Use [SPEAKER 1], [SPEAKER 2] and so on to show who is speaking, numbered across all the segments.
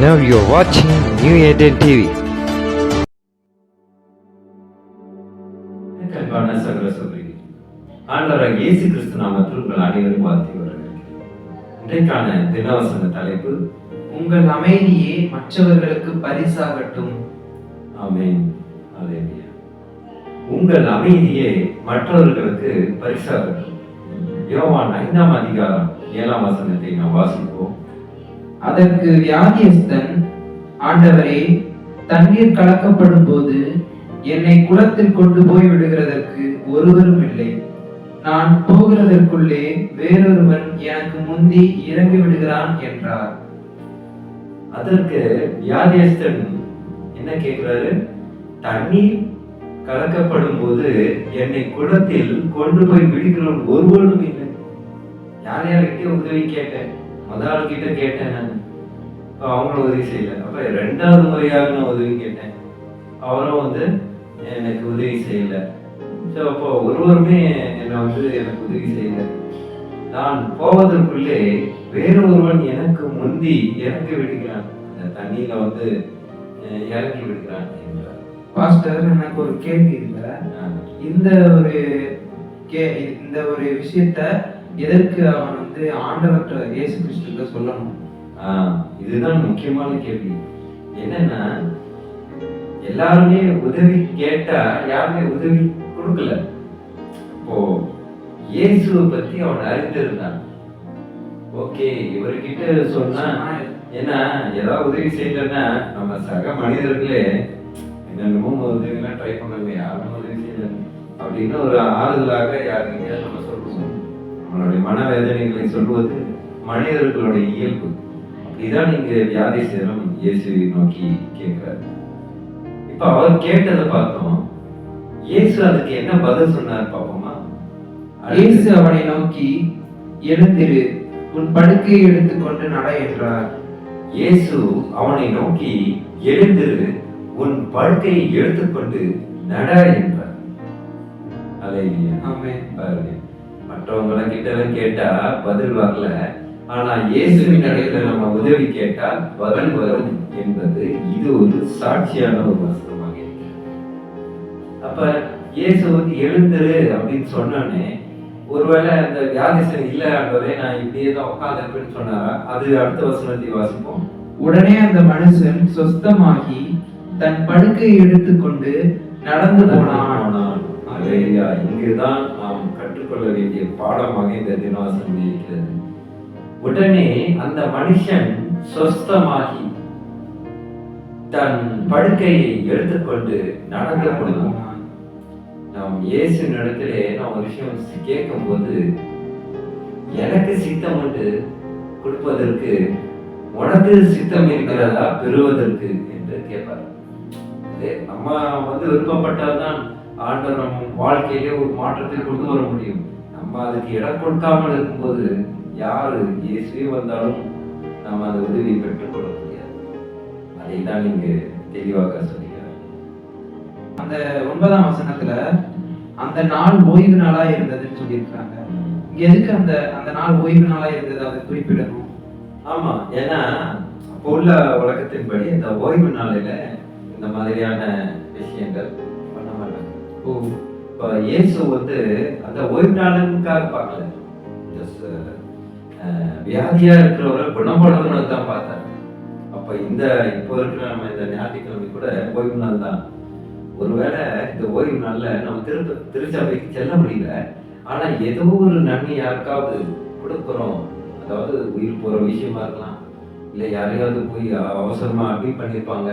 [SPEAKER 1] Now you're watching New Eden TV.
[SPEAKER 2] அன்பான சகோதர சகோதரிகளே, ஆண்டவராகிய இயேசு கிறிஸ்து நாமத்தில் உங்கள் அனைவரும் வாழ்த்தி வரவேற்கிறேன். இன்றைக்கான தினவசன தலைப்பு,
[SPEAKER 3] உங்கள் அமைதியே மற்றவர்களுக்கு பரிசாகட்டும்.
[SPEAKER 2] ஆமென். அல்லேலூயா. உங்கள் அமைதியே மற்றவர்களுக்கு பரிசாகட்டும். யோவான் 5ஆம் அதிகாரம் 7ஆம் வசனத்தை நாம் வாசிப்போம்.
[SPEAKER 3] அதற்கு வியாதியஸ்தன், ஆண்டவரே, தண்ணீர் கலக்கப்படும் போது என்னை குளத்தில் கொண்டு போய் விடுகிறதற்கு ஒருவரும் இல்லை. நான் போகிறதற்குள்ளே வேறொருவன் எனக்கு முந்தி இறங்கி விடுகிறான் என்றார்.
[SPEAKER 2] அதற்கு வியாதியஸ்தன் என்ன கேட்கிறாரு? தண்ணீர் கலக்கப்படும் போது என்னை குளத்தில் கொண்டு போய் விடுகிறவன் ஒருவரும் இல்லை. யார்கிட்ட உதவி கேட்டேன், முதல் கிட்ட கேட்டேன், நான் அவங்களும் உதவி செய்யல. அப்ப 2வது முறையாக நான் உதவி கேட்டேன், அவரும் எனக்கு உதவி செய்யல. அப்போ ஒருவருமே எனக்கு உதவி செய்யல. நான் போவதற்குள்ளே வேற ஒருவன் எனக்கு முந்தி இறங்கி விடுகிறான், அந்த தண்ணியில இறங்கி விடுகிறான் என்றார்.
[SPEAKER 3] பாஸ்டர், எனக்கு ஒரு கேள்வி இல்ல. இந்த ஒரு விஷயத்த எதற்கு அவன் ஆண்டவர்கிட்ட இயேசு கிறிஸ்துவிட்ட சொல்லணும்?
[SPEAKER 2] இதுதான் முக்கியமான கேள்வி. என்னன்னா, எல்லாருமே உதவி கேட்டா யாருமே உதவி கொடுக்கல. இப்போ இயேசுவை பத்தி அவன் அறிந்திருந்தான். ஓகே, இவர்கிட்ட சொன்னா, ஏன்னா ஏதாவது உதவி செய்யலன்னா நம்ம சக மனிதர்களே என்னென்னமோ உதவிலாம் ட்ரை பண்ணவே, யாரும் உதவி செய்யல அப்படின்னு ஒரு ஆறுதலாக யாருக்கிட்ட நம்ம சொல்லுவோம். நம்மளுடைய மனவேதனைகளை சொல்வது மனிதர்களுடைய இயல்பு. அப்படிதான் நீங்க வியாதிஸ்தரும் இயேசுவை நோக்கி கேட்கிறாரு. இப்ப அவர் கேட்டதை பார்த்தோம். இயேசு அதுக்கு என்ன பதில் சொன்னார் பாப்போமா?
[SPEAKER 3] இயேசு அவனை நோக்கி, எழுந்திரு, உன் படுக்கையை எடுத்துக்கொண்டு நட என்றார்.
[SPEAKER 2] இயேசு அவனை நோக்கி, எழுந்திரு, உன் படுக்கையை எடுத்துக்கொண்டு நட என்றார். அல்லேலூயா.
[SPEAKER 3] ஆமென்.
[SPEAKER 2] பாருங்க, மற்றவங்க கிட்ட கேட்டா பதில் வரல, ஆனா இயேசுவின் இடத்துல நம்ம உதவி கேட்டால் பதில் வரும் என்பது இது ஒரு சாட்சியான ஒரு வசனமாக இருக்கு. அப்ப இயேசு எழுந்துரு அப்படின்னு சொன்னோன்னே, ஒருவேளை அந்த வியாதிசன் இல்ல ஆண்டவரே நான் இப்படியே தான் உட்கார்ந்திருப்பேன்னு சொன்னாரா? அது அடுத்த வசனத்தை வாசிப்போம்.
[SPEAKER 3] உடனே அந்த மனுஷன் சொஸ்தமாகி தன் படுக்கையை எடுத்துக்கொண்டு நடந்து போனான்.
[SPEAKER 2] அல்லேலூயா. இங்குதான் நாம் கற்றுக்கொள்ள வேண்டிய பாடமாக இந்த தினவசனம் இருக்கிறது. உடனே அந்த மனுஷன் சொஸ்தமாகி தன் படுக்கையை எடுத்துக்கொண்டு நடந்து போனான். நாம் இயேசு இடத்திலே நாம் ஒரு விஷயம் கேட்கும் போது, எனக்கு சித்தம் உண்டு கொடுப்பதற்கு, உனக்கு சித்தம் இருக்கிறதா பெறுவதற்கு என்று கேட்பார். நம்ம விருப்பப்பட்டால்தான் ஆண்டவர் நம்ம வாழ்க்கையிலே ஒரு மாற்றத்தை கொண்டு வர முடியும். நம்ம அதுக்கு இடம் கொடுக்காமல் இருக்கும்போது யாரு இயேசுவே வந்தாலும் நாம் அந்த உதவியை பெற்றுக்கொள்ள முடியாது. அதை தான் நீங்க தெளிவாக சொல்லுகிறார்.
[SPEAKER 3] அந்த 9ஆம் வசனத்துல அந்த நாள் ஓய்வு நாளா இருந்ததுன்னு சொல்லியிருக்காங்க. எதுக்கு அந்த நாள் ஓய்வு நாளா இருந்தது அதை குறிப்பிடணும்?
[SPEAKER 2] ஆமா, ஏன்னா அப்போ உள்ள உலகத்தின்படி இந்த ஓய்வு நாளில இந்த மாதிரியான விஷயங்கள் பண்ண மாட்டாங்க. இப்போ இயேசு அந்த ஓய்வு நாளுக்காக பார்க்கல, வியாதியா இருக்கிறவரை குணப்படுத்தணும் தான் பார்த்தாரு. அப்ப இப்போ இருக்கிற நம்ம இந்த ஞாயிற்றுக்கிழமை கூட ஓய்வு நாள் தான். ஒருவேளை இந்த ஓய்வு நாள்ல நம்ம திருச்சபைக்கு செல்ல முடியல, ஆனா ஏதோ ஒரு நன்மை யாருக்காவது கொடுக்குறோம். அதாவது உயிர் போற விஷயமா இருக்கலாம், இல்ல யாரையாவது போய் அவசரமா அட்மிட் பண்ணிருப்பாங்க.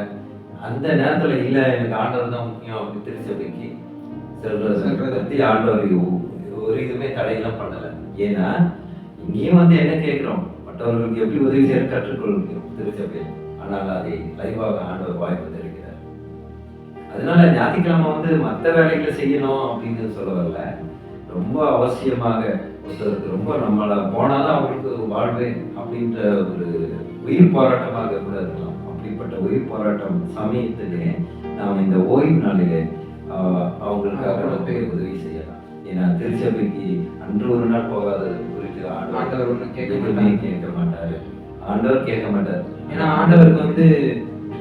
[SPEAKER 2] அந்த நேரத்துல இல்ல எனக்கு ஆண்டவர் தான் முக்கியம் அப்படி திருச்சபைக்கு சொல்றதை ஆண்டவர் ஒரு இதுவுமே தடையெல்லாம் பண்ணல. ஏன்னா இங்கேயும் என்ன கேட்கிறோம், மற்றவர்களுக்கு எப்படி உதவி செய்ய கற்றுக்கொள்கிறோம் திருச்சபையில். ஆனால் அதை லைவாக ஆண்டவர் வாய்ப்பு தருகிறார். அதனால ஞாயிற்றுக்கிழமை மற்ற வேலைகளை செய்யணும் அப்படின்னு சொல்ல வரல, ரொம்ப அவசியமாக ஒருத்தருக்கு ரொம்ப நம்மளை போனாதான் அவங்களுக்கு வாழ்வு அப்படின்ற ஒரு உயிர் போராட்டமாக கூட இருக்கலாம். அப்படிப்பட்ட உயிர் போராட்டம் சமயத்திலே நாம் இந்த ஓய்வு நாளிலே அவங்களுக்காக உதவி செய்யலாம். ஏன்னா திருச்சபைக்கு அன்று ஒரு நாள் போகாதது குறித்து ஆண்டவர் கேட்க மாட்டாரு. ஆண்டவர் கேட்க மாட்டார்.
[SPEAKER 3] ஏன்னா ஆண்டவருக்கு வந்து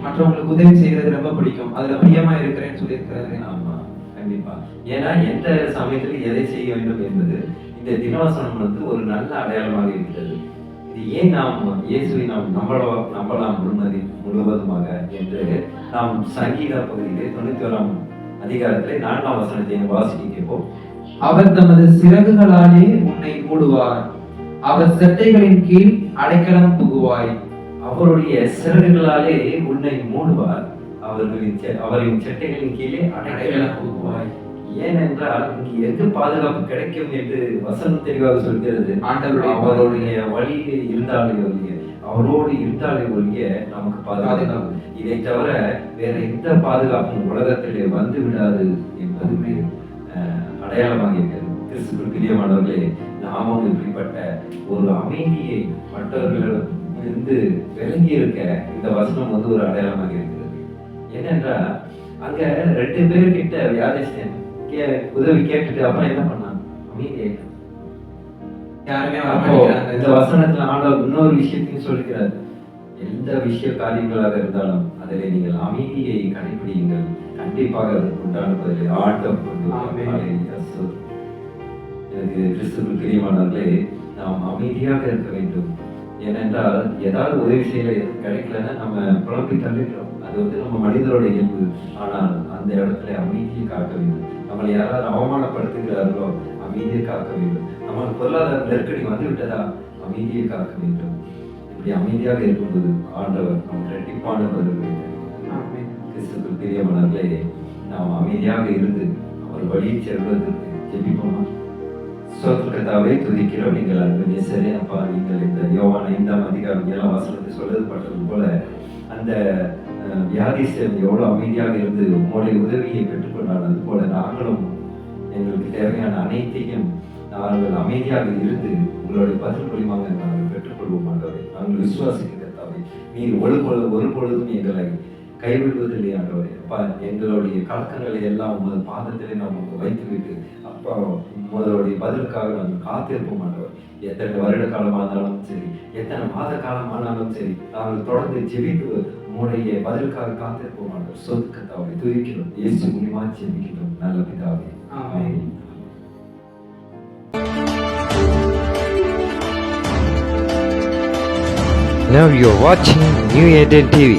[SPEAKER 3] மற்றவங்களுக்கு உதவி செய்யறது ரொம்ப பிடிக்கும். அதுல பிரியமா இருக்கிறேன்னு சொல்லியிருக்கிறாரு.
[SPEAKER 2] ஆமா, கண்டிப்பா. ஏன்னா எந்த சமயத்தில் எதை செய்ய வேண்டும் என்பது இந்த தினவசனம் வந்து ஒரு நல்ல அடையாளமாக இருக்கிறது. இது ஏன் நாம் இயேசுவை நாம் நம்பலாம் முழுவதுமாக என்று நாம் சங்கீத பகுதியிலே 91 அதிகாரத்திலே 4ஆம் வசனத்தை வாசிக்க கேட்போம்.
[SPEAKER 3] அவர் தமது சிறகுகளாலே உன்னை மூடுவார், அவர் செட்டைகளின் கீழ் அடைக்கலம் புகுவாய்.
[SPEAKER 2] அவருடைய சிறகுகளாலே உன்னை மூடுவார், அவரின் செட்டைகளின் கீழே அடைக்கலம் புகுவாய். ஏனென்றால் இங்கு எங்கு பாதுகாப்பு கிடைக்கும் என்று வசனம் தெளிவாக சொல்கிறது. அவருடைய வழியிலே இருந்தாலே ஒழிய, அவரோடு இருந்தாலே ஒழிய நமக்கு பாதுகாப்பு. இதை தவிர வேற எந்த பாதுகாப்பும் உலகத்திலே வந்து விடாது என்பதுமே அடையாளமாக இருக்கிறது. கிறிஸ்துவுக்குள் பிரியமானவர்களே, நாமும் இப்படிப்பட்ட ஒரு அமைதியை மற்றவர்களிடமிருந்து விலகி இருக்க இந்த வசனம் வந்து ஒரு அடையாளமாக இருக்கிறது. ஏனென்றால் அங்க 2 பேர்கிட்ட வியாதிஸ்தன் உதவி கேட்டுட்டு அப்புறம் என்ன பண்ணாங்க? அமைதியை. இந்த வசனத்துல ஆண்டவர் இன்னொரு விஷயத்தையும் சொல்கிறார். எந்த விஷய காரியங்களாக இருந்தாலும் அதில் நீங்கள் அமைதியை கடைபிடியுங்கள், கண்டிப்பாக அதற்கு உண்டான பதிலை ஆண்டவர் கொண்டு. எனக்கு கிறிஸ்துவுக்குள் பிரியமானவர்களே, நாம் அமைதியாக இருக்க வேண்டும். ஏனென்றால் ஏதாவது உதவி செய்ய கிடைக்கலன்னா நம்ம புலம்பி தள்ளிடுறோம். அது வந்து நம்ம மனிதரோட இயல்பு. ஆனால் அந்த இடத்துல அமைதியை காக்க வேண்டும். நம்மளை யாராவது அவமானப்படுத்துகிறார்களோ அமைதியை காக்க வேண்டும். நம்மளுக்கு பொருளாதார நெருக்கடி வந்து விட்டதா அமைதியை காக்க வேண்டும். இப்படி அமைதியாக இருக்கும்போது ஆண்டவர் நமக்கு இரட்டிப்பான பதில் வேண்டும். கிறிஸ்துவுக்குள் பிரியமானவர்களே, நாம் அமைதியாக இருந்து அவர் வழியில் செல்வதற்கு ஜெபிப்போமா? சோத்திரத்தாவே துதிக்கிறோம். நீங்கள் அன்பு நேசரே அப்பா, நீங்கள் இந்த யோவான் 5ஆம் அதிகாரம் 7ஆம் வசனத்தை சொல்லப்பட்டது போல அந்த வியாதிஸ்தன் எவ்வளவு அமைதியாக இருந்து உங்களுடைய உதவியை பெற்றுக்கொண்டால், அது போல நாங்களும் எங்களுக்கு தேவையான அனைத்தையும் நாங்கள் அமைதியாக இருந்து உங்களுடைய பதில் மூலியமாக நாங்கள் பெற்றுக்கொள்வோம். ஆண்டவரே, நாங்கள் விசுவாசிக்கிறதாவே நீர் ஒரு பொழுதும் எங்களை கைவிடுவதில்லை. ஆண்டவரே அப்பா, எங்களுடைய கலக்கங்களை எல்லாம் உமது பாதத்திலே நாம் வைத்துவிட்டு அப்பா உங்களுடைய பதிலுக்காக நாங்கள் காத்திருப்போம். ஆண்டவர், எத்தனை வருட காலமானாலும் சரி, எத்தனை மாத காலமானாலும் சரி, நாங்கள் தொடர்ந்து ஜெபித்து உங்களுடைய பதிலுக்காக காத்திருப்போம். ஆண்டவர், சொத்துக்கத்தாவை துதிக்கிறோம். இயேசு மூலியமா ஜெபிக்கிறோம் நல்ல பிதாவே, ஆமென்.
[SPEAKER 1] Now you're watching New Eden TV.